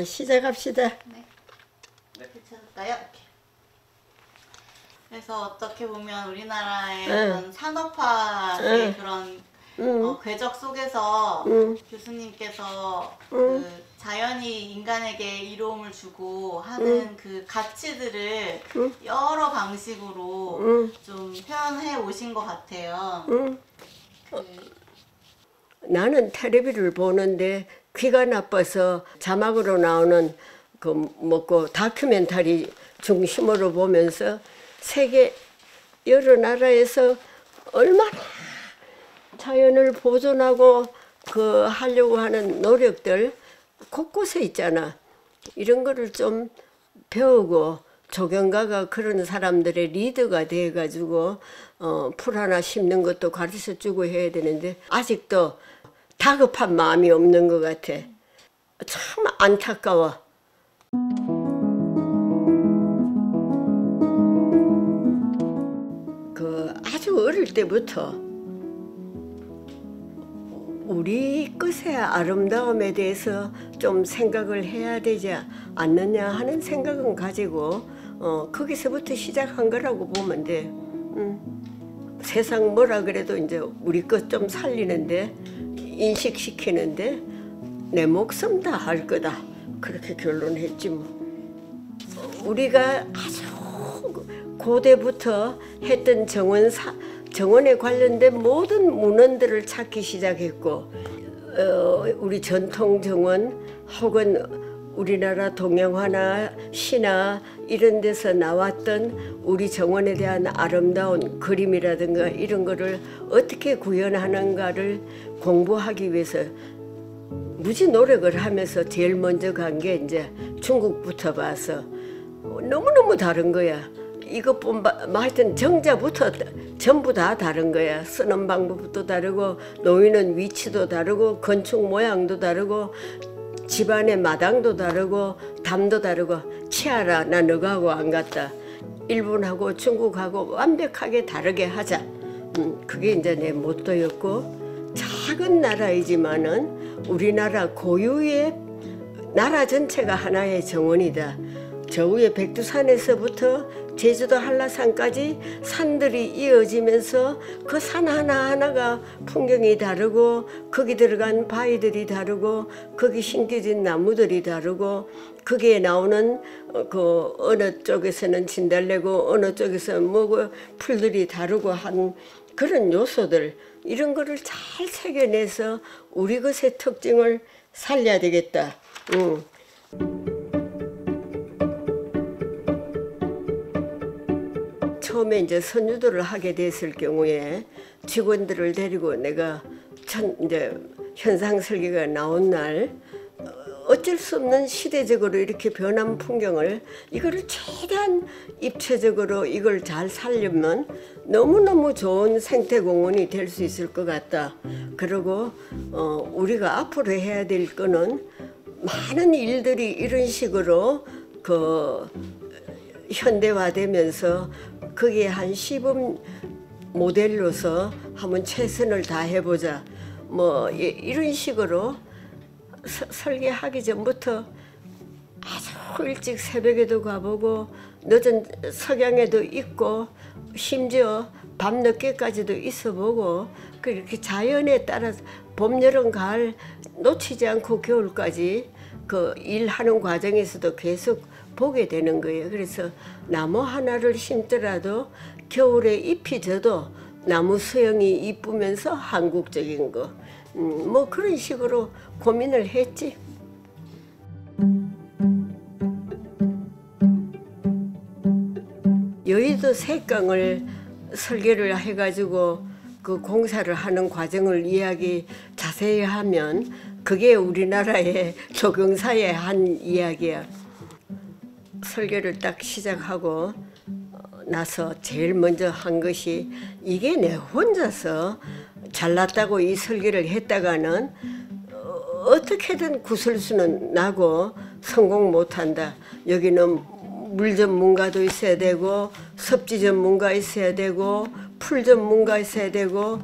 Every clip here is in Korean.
시작합시다. 네. 이렇게 찾을까요? 이렇게. 그래서 어떻게 보면 우리나라의 그런 산업화의 그런 궤적 속에서 교수님께서 그 자연이 인간에게 이로움을 주고 하는 그 가치들을 여러 방식으로 좀 표현해 오신 것 같아요. 나는 텔레비를 보는데 귀가 나빠서 자막으로 나오는 그 다큐멘터리 중심으로 보면서 세계 여러 나라에서 얼마나 자연을 보존하고 하려고 하는 노력들 곳곳에 있잖아. 이런 거를 좀 배우고 조경가가 그런 사람들의 리더가 돼가지고 풀 하나 심는 것도 가르쳐주고 해야 되는데 아직도 다급한 마음이 없는 것 같아. 참 안타까워. 아주 어릴 때부터 우리 것의 아름다움에 대해서 좀 생각을 해야 되지 않느냐 하는 생각은 가지고 거기서부터 시작한 거라고 보면 돼. 세상 뭐라 그래도 이제 우리 것 좀 살리는데 인식시키는데 내 목숨 다 할 거다 그렇게 결론했지 뭐. 우리가 아주 고대부터 했던 정원에 관련된 모든 문헌들을 찾기 시작했고 우리 전통 정원 혹은 우리나라 동양화나 시나 이런 데서 나왔던 우리 정원에 대한 아름다운 그림이라든가 이런 거를 어떻게 구현하는가를 공부하기 위해서 무지 노력을 하면서 제일 먼저 간 게 이제 중국부터 봐서 너무너무 다른 거야. 이것뿐만 하여튼 정자부터 전부 다 다른 거야. 쓰는 방법도 다르고 놓이는 위치도 다르고 건축 모양도 다르고 집안의 마당도 다르고 담도 다르고 치아라 나 너하고 안 같다. 일본하고 중국하고 완벽하게 다르게 하자. 그게 이제 내 모토였고 작은 나라이지만은 우리나라 고유의 나라 전체가 하나의 정원이다. 저 위에 백두산에서부터 제주도 한라산까지 산들이 이어지면서 그 산 하나하나가 풍경이 다르고 거기 들어간 바위들이 다르고 거기 심겨진 나무들이 다르고 거기에 나오는 그 어느 쪽에서는 진달래고 어느 쪽에서는 뭐고 풀들이 다르고 한 그런 요소들 이런 거를 잘 새겨내서 우리 것의 특징을 살려야 되겠다. 처음에 이제 선유도를 하게 됐을 경우에 직원들을 데리고 내가 이제 현상 설계가 나온 날 어쩔 수 없는 시대적으로 이렇게 변한 풍경을 이거를 최대한 입체적으로 이걸 잘 살려면 너무너무 좋은 생태공원이 될 수 있을 것 같다. 그리고 우리가 앞으로 해야 될 거는 많은 일들이 이런 식으로 현대화되면서 거기에 한 시범 모델로서 한번 최선을 다해보자. 뭐 이런 식으로 설계하기 전부터 아주 일찍 새벽에도 가보고 늦은 석양에도 있고 심지어 밤늦게까지도 있어보고 그렇게 자연에 따라서 봄, 여름, 가을 놓치지 않고 겨울까지 그 일하는 과정에서도 계속 보게 되는 거예요. 그래서 나무 하나를 심더라도 겨울에 잎이 져도 나무 수영이 이쁘면서 한국적인 거. 뭐 그런 식으로 고민을 했지. 여의도 색강을 설계를 해가지고 그 공사를 하는 과정을 자세히 하면 그게 우리나라의 조경사의 한 이야기야. 설계를 딱 시작하고 나서 제일 먼저 한 것이 이게 내 혼자서 잘났다고 이 설계를 했다가는 어떻게든 구설수는 나고 성공 못한다. 여기는 물 전문가도 있어야 되고 섭지 전문가 있어야 되고 풀 전문가 있어야 되고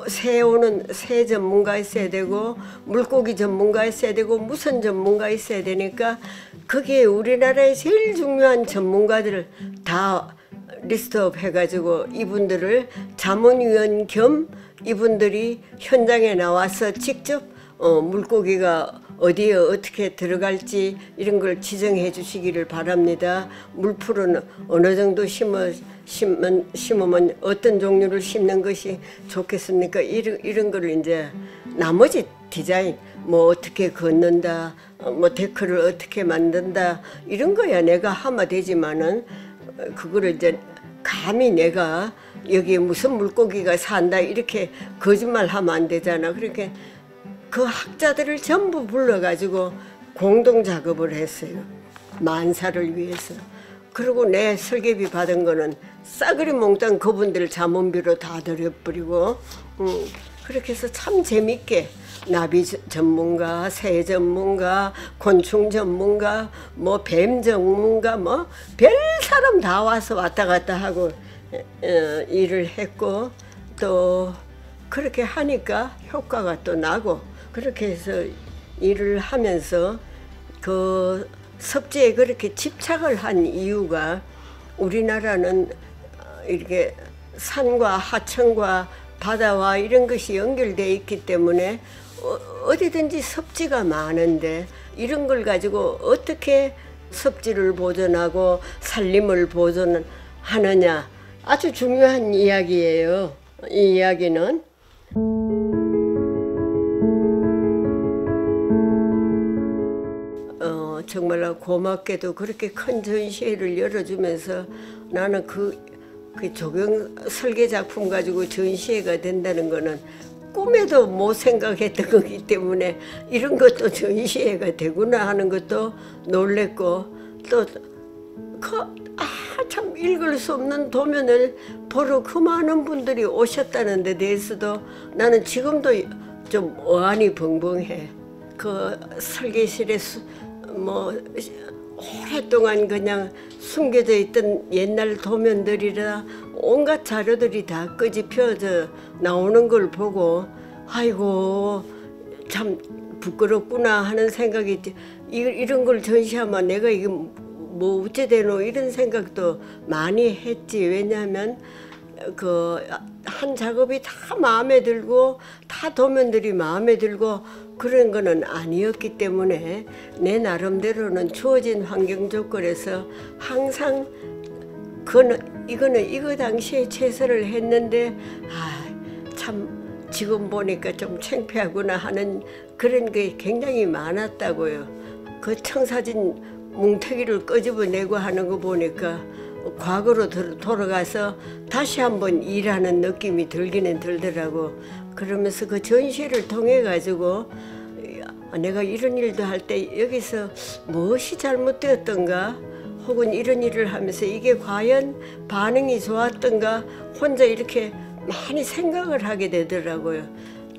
새 오는 새 전문가 있어야 되고 물고기 전문가 있어야 되고 무슨 전문가 있어야 되니까 거기에 우리나라의 제일 중요한 전문가들을 다 리스트업 해가지고 이분들을 자문위원 겸 이분들이 현장에 나와서 직접 물고기가 어디에 어떻게 들어갈지 이런 걸 지정해 주시기를 바랍니다. 물풀은 어느 정도 심으면 어떤 종류를 심는 것이 좋겠습니까? 이런 거를 이제 나머지 디자인 뭐 어떻게 걷는다, 뭐 데크를 어떻게 만든다 이런 거야 내가 하면 되지만은 그거를 이제 감히 내가 여기에 무슨 물고기가 산다 이렇게 거짓말하면 안 되잖아. 그렇게 그 학자들을 전부 불러가지고 공동 작업을 했어요. 만사를 위해서. 그리고 내 설계비 받은 거는 싸그리 몽땅 그분들 자문비로 다 들여버리고 그렇게 해서 참 재밌게 나비 전문가, 새 전문가, 곤충 전문가, 뭐 뱀 전문가, 뭐 별 사람 다 와서 왔다 갔다 하고 일을 했고 또 그렇게 하니까 효과가 또 나고 그렇게 해서 일을 하면서 그 섭지에 그렇게 집착을 한 이유가 우리나라는 이렇게 산과 하천과 바다와 이런 것이 연결되어 있기 때문에 어디든지 섭지가 많은데 이런 걸 가지고 어떻게 섭지를 보존하고 산림을 보존하느냐 아주 중요한 이야기예요. 이 이야기는 정말 고맙게도 그렇게 큰 전시회를 열어주면서 나는 그 조경 설계 작품 가지고 전시회가 된다는 거는 꿈에도 못 생각했던 거기 때문에 이런 것도 전시회가 되구나 하는 것도 놀랬고 또 참 읽을 수 없는 도면을 보러 그 많은 분들이 오셨다는 데 대해서도 나는 지금도 좀 어안이 벙벙해. 그 설계실에 뭐 오랫동안 그냥 숨겨져 있던 옛날 도면들이라 온갖 자료들이 다 끄집혀져 나오는 걸 보고 아이고 참 부끄럽구나 하는 생각이 이런 걸 전시하면 내가 이게 뭐 어째되노 이런 생각도 많이 했지. 왜냐하면 그 한 작업이 다 마음에 들고 다 도면들이 마음에 들고 그런 거는 아니었기 때문에 내 나름대로는 주어진 환경 조건에서 항상 이거는 이거 당시에 최선을 했는데 참 지금 보니까 좀 창피하구나 하는 그런 게 굉장히 많았다고요. 그 청사진 뭉태기를 끄집어내고 하는 거 보니까 과거로 돌아가서 다시 한번 일하는 느낌이 들기는 들더라고. 그러면서 그 전시를 통해 가지고 내가 이런 일도 할 때 여기서 무엇이 잘못되었던가 혹은 이런 일을 하면서 이게 과연 반응이 좋았던가 혼자 이렇게 많이 생각을 하게 되더라고요.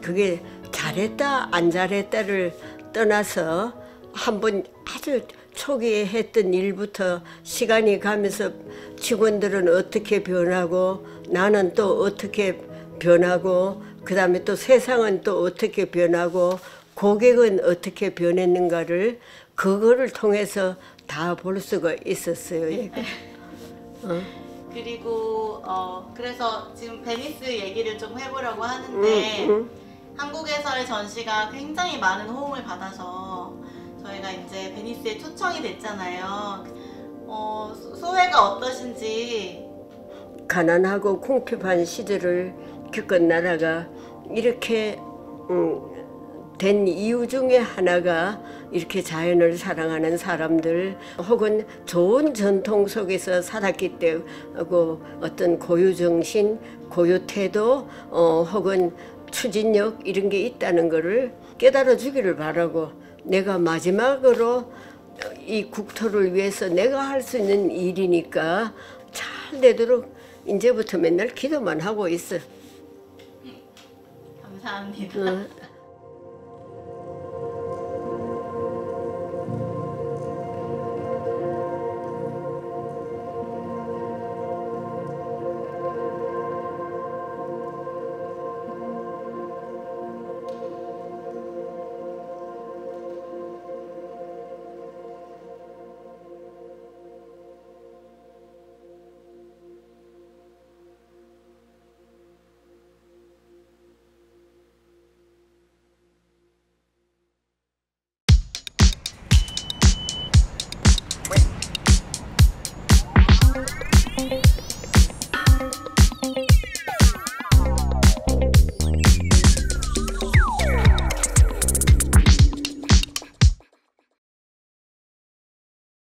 그게 잘했다 안 잘했다를 떠나서 한번 아주 초기에 했던 일부터 시간이 가면서 직원들은 어떻게 변하고 나는 또 어떻게 변하고 그 다음에 또 세상은 또 어떻게 변하고 고객은 어떻게 변했는가를 그거를 통해서 다 볼 수가 있었어요. 그리고 그래서 지금 베니스 얘기를 좀 해보려고 하는데 한국에서의 전시가 굉장히 많은 호응을 받아서 저희가 이제 베니스에 초청이 됐잖아요. 소회가 어떠신지. 가난하고 궁핍한 시절을 겪은 나라가 이렇게 된 이유 중에 하나가 이렇게 자연을 사랑하는 사람들 혹은 좋은 전통 속에서 살았기 때문에 어떤 고유정신, 고유태도 혹은 추진력 이런 게 있다는 것을 깨달아 주기를 바라고 내가 마지막으로 이 국토를 위해서 내가 할 수 있는 일이니까 잘 되도록 이제부터 맨날 기도만 하고 있어. 감사합니다.